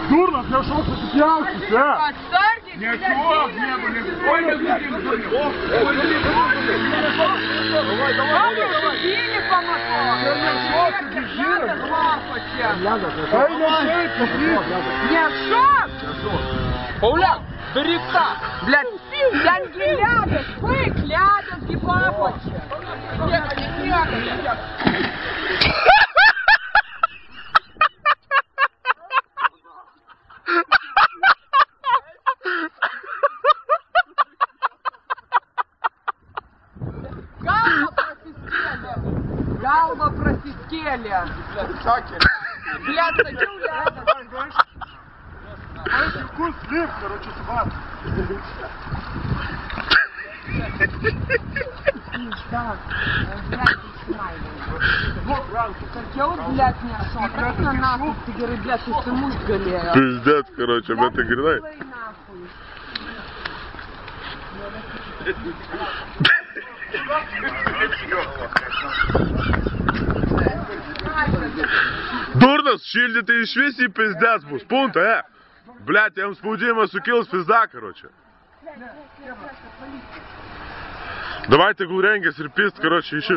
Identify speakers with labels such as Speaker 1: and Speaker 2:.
Speaker 1: Дурно, я шел, что ты пьянки, а?
Speaker 2: Отстарьте,
Speaker 1: Не шел, не было, Давай, давай, давай.
Speaker 2: Били по мотору. Не шок!
Speaker 3: Пауляк, бери так!
Speaker 2: Блядь, янки лядят, бык лядят, гибапочи. Галба просискели. Блядь, садил рядом.
Speaker 1: Знаете, вкус слив, короче, собак.
Speaker 2: Так, блядь, снимай. Я вот, блядь, не шел. Как на нахуй, ты говоришь, блядь, ты муж галея.
Speaker 4: Пиздец, короче, блядь, ты гринай. Дурно, шильдите и швеси пиздец, бус, пункт, Блядь, я вам спудимо сукил с пизда, короче. Давайте гуренги, серпист, короче, ищи.